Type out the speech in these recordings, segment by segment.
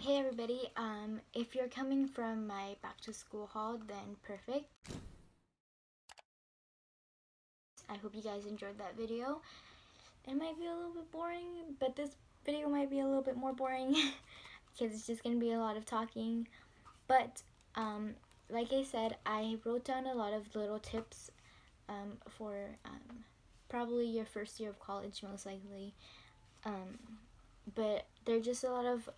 Hey everybody, if you're coming from my back to school haul, then perfect. I hope you guys enjoyed that video. It might be a little bit boring, but this video might be a little bit more boring because it's just gonna be a lot of talking. But like I said, I wrote down a lot of little tips for probably your first year of college, most likely. But they're just a lot of,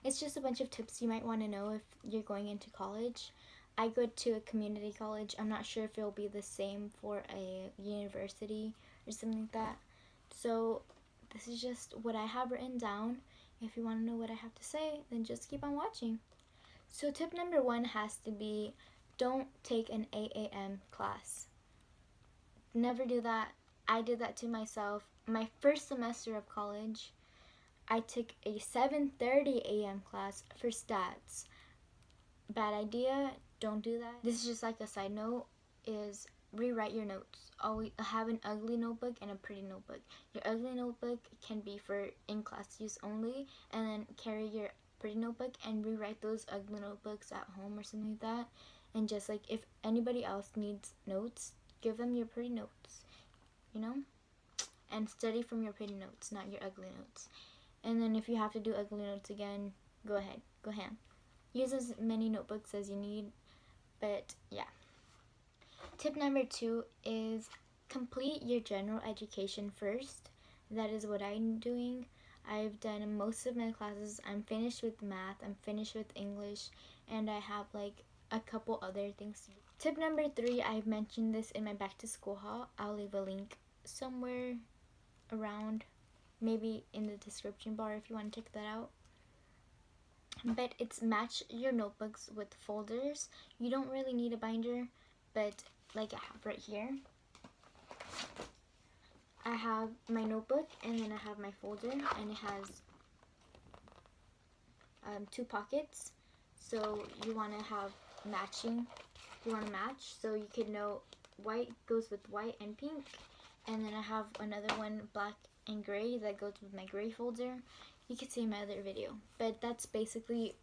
it's just a bunch of tips you might want to know if you're going into college. I go to a community college. I'm not sure if it'll be the same for a university or something like that. So this is just what I have written down. If you want to know what I have to say, then just keep on watching. So tip number 1 has to be, don't take an 8 a.m. class. Never do that. I did that to myself. My first semester of college, I took a 7:30 a.m. class for stats. Bad idea, don't do that. This is just like a side note, is rewrite your notes. Always have an ugly notebook and a pretty notebook. Your ugly notebook can be for in-class use only, and then carry your pretty notebook and rewrite those ugly notebooks at home or something like that. And just like if anybody else needs notes, give them your pretty notes, you know? And study from your pretty notes, not your ugly notes. And then if you have to do ugly notes again, go ahead, go ham. Use as many notebooks as you need, but yeah. Tip number 2 is complete your general education first. That is what I'm doing. I've done most of my classes. I'm finished with math, I'm finished with English, and I have like a couple other things to do. Tip number 3, I've mentioned this in my back to school haul. I'll leave a link somewhere around, maybe in the description bar if you want to check that out. But it's match your notebooks with folders. You don't really need a binder, but like I have right here, I have my notebook and then I have my folder, and it has 2 pockets. So you want to have matching, you want to match, so you could know white goes with white and pink, and then I have another one, black and gray, that goes with my gray folder. You can see my other video, but that's basically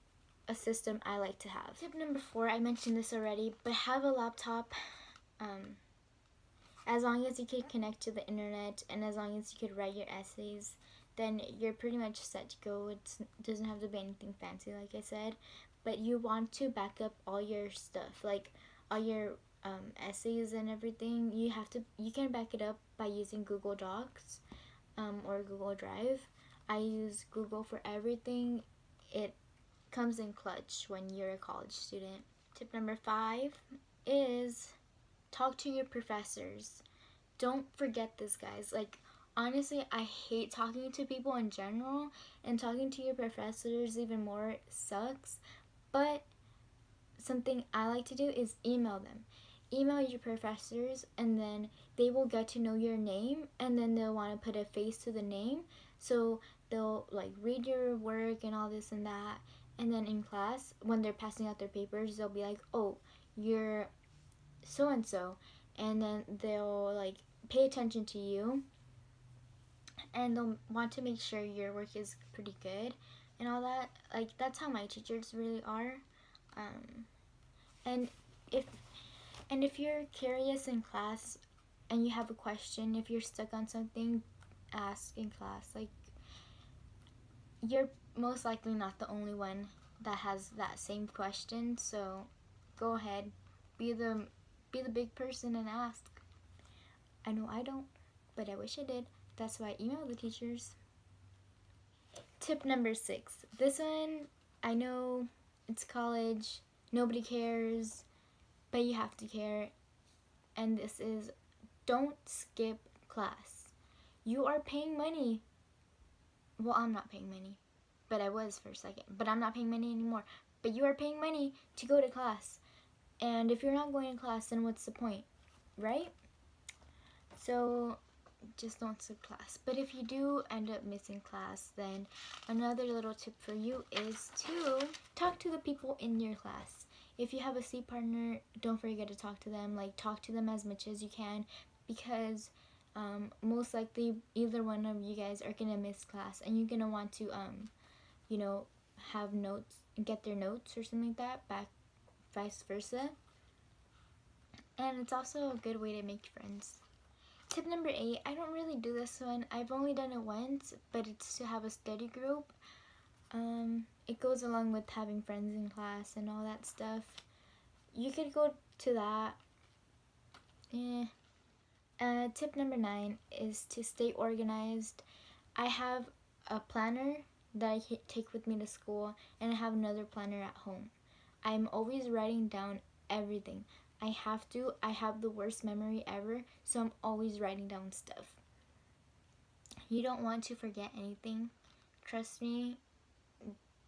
a system I like to have. Tip number 4, I mentioned this already, but have a laptop. As long as you can connect to the internet and as long as you could write your essays, then you're pretty much set to go. It doesn't have to be anything fancy, like I said, but you want to back up all your stuff, like all your essays and everything. You can back it up by using Google Docs or Google Drive. I use Google for everything. It comes in clutch when you're a college student. Tip number 5 is talk to your professors. Don't forget this, guys. Like, honestly, I hate talking to people in general, and talking to your professors even more sucks. But something I like to do is email them. Email your professors, and then they will get to know your name, and then they'll want to put a face to the name. So they'll like read your work and all this and that. And then in class, when they're passing out their papers, they'll be like, oh, you're so-and-so. And then they'll like pay attention to you. And they'll want to make sure your work is pretty good and all that. Like, that's how my teachers really are. And if you're curious in class and you have a question, if you're stuck on something, ask in class. Like, you're most likely not the only one that has that same question, so go ahead, be the big person and ask. I know I don't, but I wish I did. That's why I email the teachers. Tip number 6. This one, I know it's college, nobody cares, but you have to care. And this is, don't skip class. You are paying money. Well, I'm not paying money, but I was for a second. But I'm not paying money anymore. But you are paying money to go to class. And if you're not going to class, then what's the point, right? So just don't skip class. But if you do end up missing class, then another little tip for you is to talk to the people in your class. If you have a seat partner, don't forget to talk to them. Like, talk to them as much as you can, because most likely either one of you guys are gonna miss class, and you're gonna want to you know, have notes, get their notes or something like that, back vice versa. And it's also a good way to make friends. Tip number 8, I don't really do this one. I've only done it once, but it's to have a study group. It goes along with having friends in class and all that stuff. You could go to that. Tip number 9 is to stay organized. I have a planner that I take with me to school, and I have another planner at home. I'm always writing down everything. I have to. I have the worst memory ever, so I'm always writing down stuff. You don't want to forget anything. Trust me,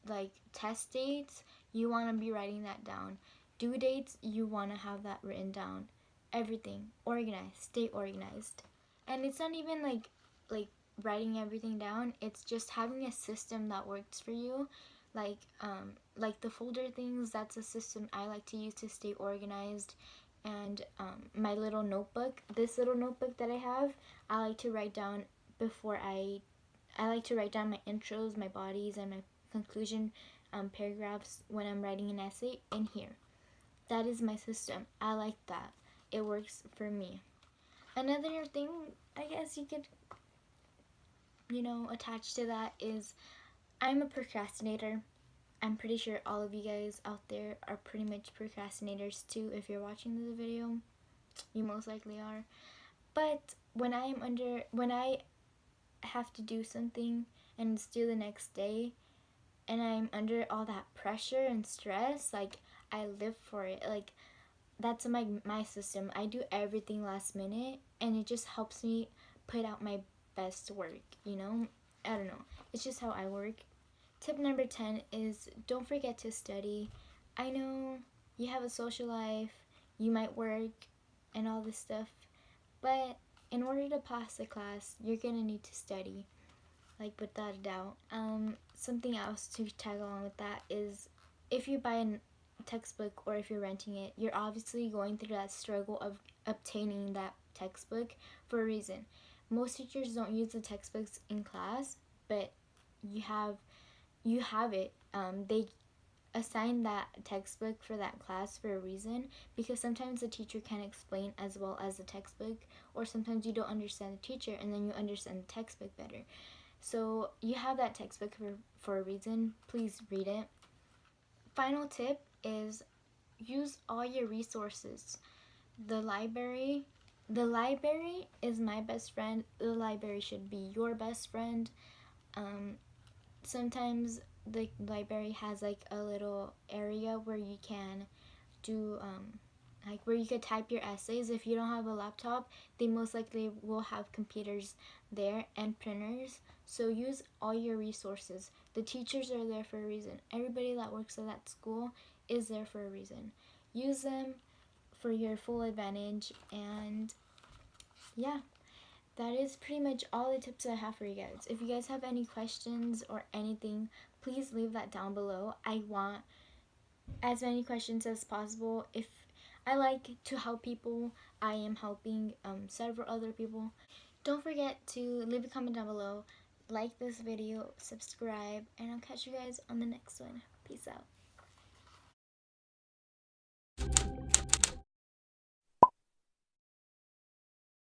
like test dates, you want to be writing that down. Due dates, you want to have that written down. Everything organized. Stay organized. And it's not even like writing everything down. It's just having a system that works for you. Like the folder things, that's a system I like to use to stay organized. And my little notebook, this little notebook that I have, I like to write down before I like to write down my intros, my bodies, and my conclusion paragraphs when I'm writing an essay in here. That is my system. I like that. It works for me. Another thing I guess you could, attach to that is I'm a procrastinator. I'm pretty sure all of you guys out there are pretty much procrastinators too. If you're watching this video, you most likely are. But when I have to do something and it's due the next day, and I'm under all that pressure and stress, like I live for it. Like that's my system. I do everything last minute, and it just helps me put out my best work, I don't know. It's just how I work. Tip number 10 is don't forget to study. I know you have a social life, you might work and all this stuff, but in order to pass the class, you're gonna need to study, like without a doubt. Something else to tag along with that is if you buy a textbook or if you're renting it, you're obviously going through that struggle of obtaining that textbook for a reason. Most teachers don't use the textbooks in class, but you have it. They assign that textbook for that class for a reason, because sometimes the teacher can't explain as well as the textbook, or sometimes you don't understand the teacher and then you understand the textbook better. So you have that textbook for a reason. Please read it. Final tip is use all your resources. The library is my best friend. The library should be your best friend. Sometimes the library has like a little area where you can do like where you could type your essays. If you don't have a laptop, they most likely will have computers there and printers. So use all your resources. The teachers are there for a reason. Everybody that works at that school is there for a reason. Use them for your full advantage. And yeah, that is pretty much all the tips I have for you guys. If you guys have any questions or anything, please leave that down below. I want as many questions as possible. If I like to help people, I am helping several other people. Don't forget to leave a comment down below, like this video, subscribe, and I'll catch you guys on the next one. Peace out.